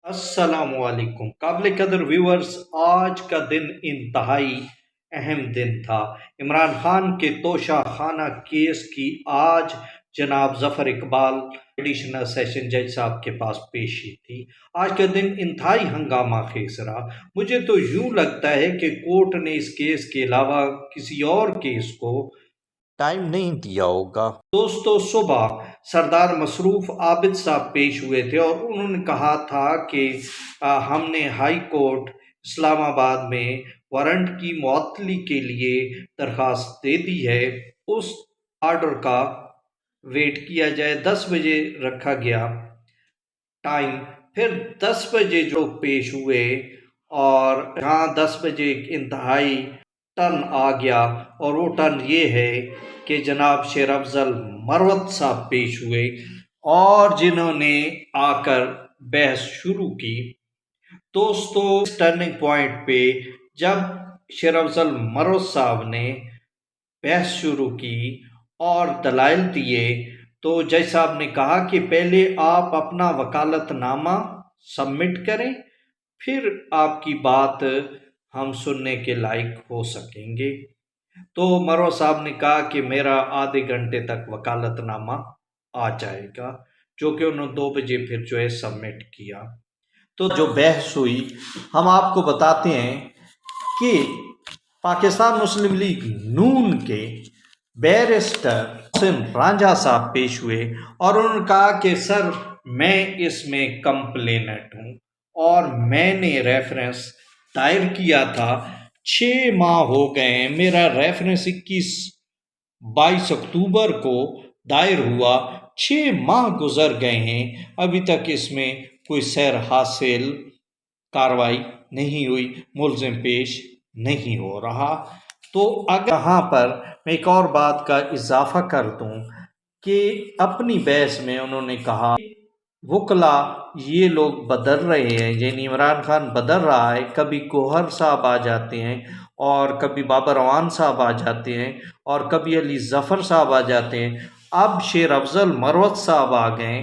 अस्सलाम वालेकुम काबिल कदर व्यूअर्स। आज का दिन इंतहाई अहम दिन था। इमरान खान के तोशा खाना केस की आज जनाब जफर इकबाल एडिशनल सेशन जज साहब के पास पेशी थी। आज का दिन इंतहाई हंगामा खेज रहा। मुझे तो यूं लगता है कि कोर्ट ने इस केस के अलावा किसी और केस को टाइम नहीं दिया होगा। दोस्तों, सुबह सरदार मसरूफ आबिद साहब पेश हुए थे और उन्होंने कहा था कि हमने हाई कोर्ट इस्लामाबाद में वारंट की मुअत्तली के लिए दरखास्त दे दी है। उस आर्डर का वेट किया जाए। 10 बजे रखा गया टाइम। फिर 10 बजे जो पेश हुए और यहाँ 10 बजे एक इंतहाई टर्न आ गया और वो टर्न ये है कि जनाब शेर अफजल मरवत साहब पेश हुए और जिन्होंने आकर बहस शुरू की। दोस्तों, इस टर्निंग पॉइंट पे जब शेर अफजल मरवत साहब ने बहस शुरू की और दलाइल दिए तो जज साहब ने कहा कि पहले आप अपना वकालतनामा सबमिट करें, फिर आपकी बात हम सुनने के लायक हो सकेंगे। तो मरो साहब ने कहा कि मेरा आधे घंटे तक वकालतनामा आ जाएगा, जो कि उन्होंने 2 बजे फिर जो है सबमिट किया। तो जो बहस हुई हम आपको बताते हैं कि पाकिस्तान मुस्लिम लीग नून के बैरिस्टर रांझा साहब पेश हुए और उन्होंने कहा कि सर, मैं इसमें कंप्लेनेंट हूँ और मैंने रेफरेंस दायर किया था। 6 माह हो गए हैं। मेरा रेफरेंस 22 अक्टूबर को दायर हुआ। 6 माह गुजर गए हैं, अभी तक इसमें कोई सैर हासिल कार्रवाई नहीं हुई, मुलजिम पेश नहीं हो रहा। तो अगर यहाँ पर मैं एक और बात का इजाफा कर दूं कि अपनी बहस में उन्होंने कहा वकला ये लोग बदल रहे हैं, यानी इमरान खान बदल रहा है। कभी गौहर साहब आ जाते हैं और कभी बाबर अवान साहब आ जाते हैं और कभी अली जफ़र साहब आ जाते हैं। अब शेर अफजल मरवत साहब आ गए,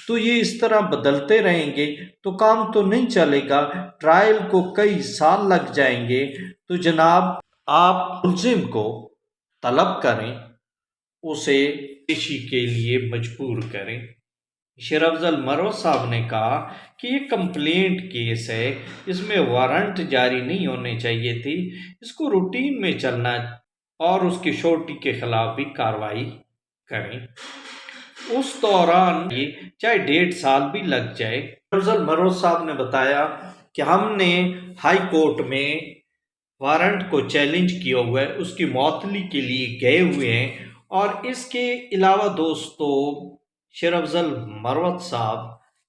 तो ये इस तरह बदलते रहेंगे तो काम तो नहीं चलेगा, ट्रायल को कई साल लग जाएंगे। तो जनाब, आप मुलजिम को तलब करें, उसे पेशी के लिए मजबूर करें। शेर अफजल मरवत साहब ने कहा कि ये कंप्लेंट केस है, इसमें वारंट जारी नहीं होने चाहिए थी, इसको रूटीन में चलना और उसकी श्योरिटी के खिलाफ भी कार्रवाई करें। उस दौरान ये चाहे 1.5 साल भी लग जाए। अफजल मरवत साहब ने बताया कि हमने हाई कोर्ट में वारंट को चैलेंज किया हुआ है, उसकी मुअत्तली के लिए गए हुए हैं। और इसके अलावा दोस्तों, शेर अफजल मरवत साहब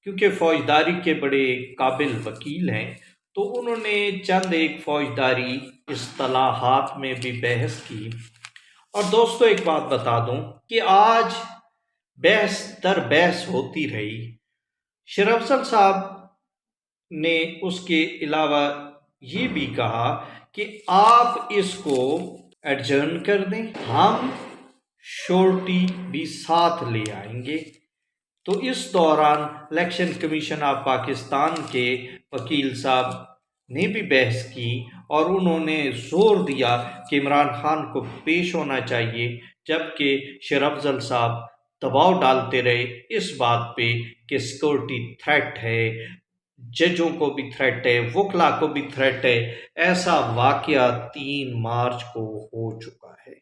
क्योंकि फौजदारी के बड़े काबिल वकील हैं, तो उन्होंने चंद एक फौजदारी इस्तिलाहात में भी बहस की। और दोस्तों, एक बात बता दूं कि आज बहस दर बहस होती रही। शेर अफजल साहब ने उसके अलावा ये भी कहा कि आप इसको एडजर्न कर दें, हम श्योरिटी भी साथ ले आएंगे। तो इस दौरान इलेक्शन कमीशन ऑफ पाकिस्तान के वकील साहब ने भी बहस की और उन्होंने जोर दिया कि इमरान खान को पेश होना चाहिए, जबकि शेर अफजल साहब दबाव डालते रहे इस बात पे कि सिक्योरिटी थ्रेट है, जजों को भी थ्रेट है, वकला को भी थ्रेट है। ऐसा वाकया 3 मार्च को हो चुका है।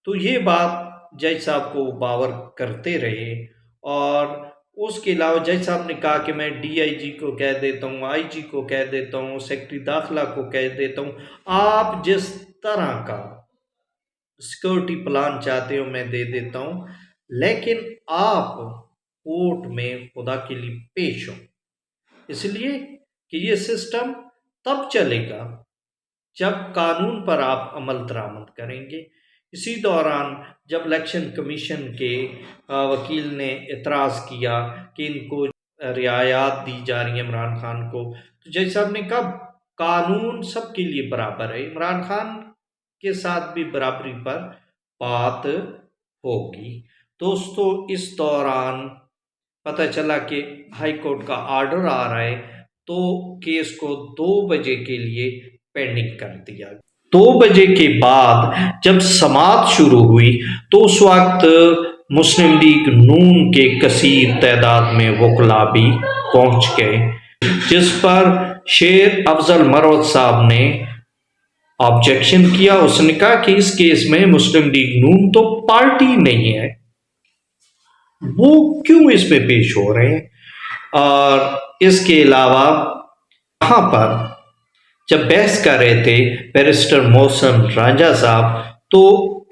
तो ये बात जज साहब को बावर करते रहे और उसके अलावा जज साहब ने कहा कि मैं डीआईजी को कह देता हूँ, आईजी को कह देता हूँ, सेक्रेटरी दाखिला को कह देता हूँ, आप जिस तरह का सिक्योरिटी प्लान चाहते हो मैं दे देता हूँ, लेकिन आप कोर्ट में खुदा के लिए पेश हो, इसलिए कि ये सिस्टम तब चलेगा जब कानून पर आप अमल दरामद करेंगे। इसी दौरान जब इलेक्शन कमीशन के वकील ने एतराज़ किया कि इनको रियायत दी जा रही है इमरान खान को, तो जज साहब ने कहा कानून सबके लिए बराबर है, इमरान खान के साथ भी बराबरी पर बात होगी। दोस्तों, इस दौरान पता चला कि हाई कोर्ट का आर्डर आ रहा है تو کیس کو 2 بجے کے لیے پینڈنگ کر دیا۔ 2 بجے کے بعد جب سماعت شروع ہوئی تو اس وقت مسلم لیگ نون کے کثیر تعداد میں وکلاء بھی پہنچ گئے، جس پر شیر افضل مروت صاحب نے آبجیکشن کیا۔ اس نے کہا کہ اس کیس میں مسلم لیگ نون تو پارٹی نہیں ہے، وہ کیوں اس میں پیش ہو رہے ہیں؟ اور اس کے علاوہ وہاں پر جب بحث کر رہے تھے بیرسٹر محسن رانجھا صاحب، تو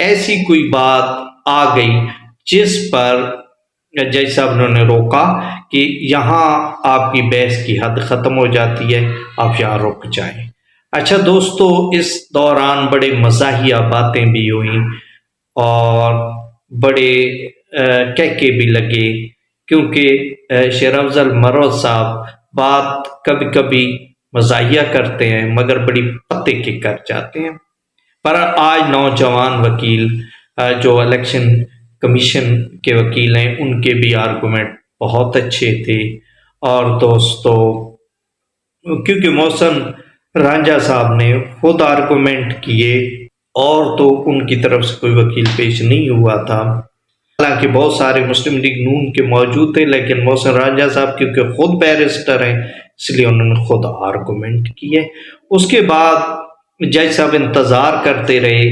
ایسی کوئی بات آ گئی جس پر جج صاحب نے روکا کہ یہاں آپ کی بحث کی حد ختم ہو جاتی ہے، آپ یہاں رک جائیں۔ اچھا دوستو، اس دوران بڑے مزاحیہ باتیں بھی ہوئیں اور بڑے کہکے بھی لگے، کیونکہ شیر افضل مروت صاحب بات کبھی کبھی مزاحیہ کرتے ہیں مگر بڑی پتے کے کر جاتے ہیں۔ پر آج نوجوان وکیل جو الیکشن کمیشن کے وکیل ہیں، ان کے بھی آرگومنٹ بہت اچھے تھے۔ اور دوستو، کیونکہ محسن رانجھا صاحب نے خود آرگومنٹ کیے اور تو ان کی طرف سے کوئی وکیل پیش نہیں ہوا تھا، حالانکہ بہت سارے مسلم لیگ نون کے موجود تھے، لیکن محسن رانجھا صاحب کیونکہ خود بیرسٹر ہیں اس لیے انہوں نے خود آرگومنٹ کیے۔ اس کے بعد جج صاحب انتظار کرتے رہے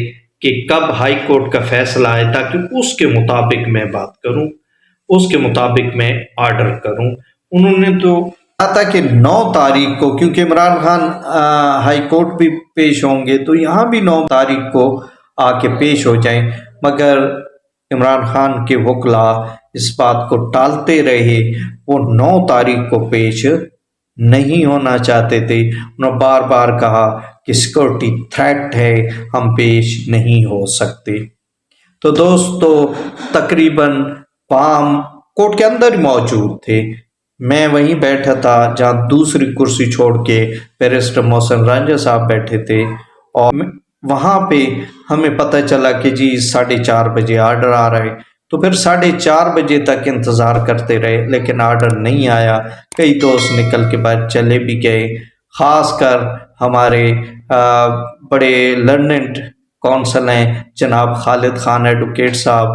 کہ کب ہائی کورٹ کا فیصلہ آئے تاکہ اس کے مطابق میں بات کروں، اس کے مطابق میں آرڈر کروں۔ انہوں نے تو کہا تھا کہ 9 تاریخ کو، کیونکہ عمران خان ہائی کورٹ بھی پیش ہوں گے تو یہاں بھی 9 تاریخ کو آ کے پیش ہو جائیں، مگر عمران خان کے وکلاء اس بات کو ٹالتے رہے، وہ 9 تاریخ کو پیش نہیں ہونا چاہتے تھے۔ انہوں نے بار بار کہا کہ سیکورٹی تھریٹ ہے، ہم پیش نہیں ہو سکتے۔ تو دوستو، تقریباً پام کورٹ کے اندر ہی موجود تھے، میں وہیں بیٹھا تھا جہاں دوسری کرسی چھوڑ کے بیرسٹر محسن رانجھا صاحب بیٹھے تھے، اور وہاں پہ ہمیں پتہ چلا کہ جی 4:30 بجے آرڈر آ رہا ہے، تو پھر 4:30 بجے تک انتظار کرتے رہے لیکن آرڈر نہیں آیا۔ کئی دوست نکل کے بعد چلے بھی گئے، خاص کر ہمارے بڑے لرننڈ کونسل ہیں جناب خالد خان ایڈوکیٹ صاحب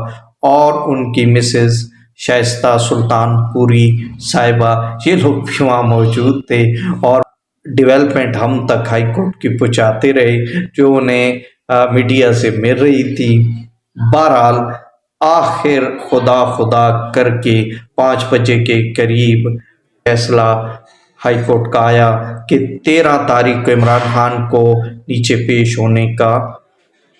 اور ان کی مسز شائستہ سلطان پوری صاحبہ، یہ لوگ بھی وہاں موجود تھے اور ڈیولپمنٹ ہم تک ہائی کورٹ کی پہنچاتے رہے جو انہیں میڈیا سے مل رہی تھی۔ بہرحال آخر خدا کر کے 5 بجے کے قریب فیصلہ ہائی کورٹ کا آیا کہ 13 تاریخ کو عمران خان کو نیچے پیش ہونے کا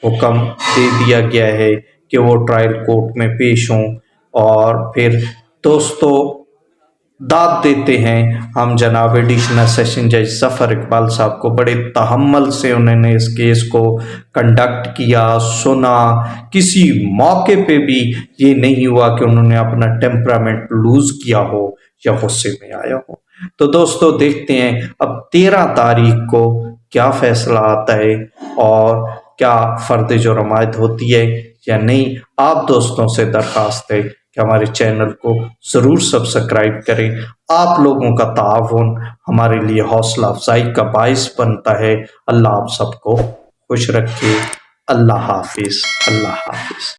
حکم دے دیا گیا ہے کہ وہ ٹرائل کورٹ میں پیش ہوں۔ اور پھر دوستو، داد دیتے ہیں ہم جناب ایڈیشنل سیشن جج ظفر اقبال صاحب کو، بڑے تحمل سے انہوں نے اس کیس کو کنڈکٹ کیا، سنا، کسی موقع پہ بھی یہ نہیں ہوا کہ انہوں نے اپنا ٹیمپرامنٹ لوز کیا ہو یا غصے میں آیا ہو۔ تو دوستو، دیکھتے ہیں اب 13 تاریخ کو کیا فیصلہ آتا ہے اور کیا فرد جرم عائد ہوتی ہے یا نہیں۔ آپ دوستوں سے درخواست ہے کہ ہمارے چینل کو ضرور سبسکرائب کریں، آپ لوگوں کا تعاون ہمارے لیے حوصلہ افزائی کا باعث بنتا ہے۔ اللہ آپ سب کو خوش رکھے۔ اللہ حافظ، اللہ حافظ۔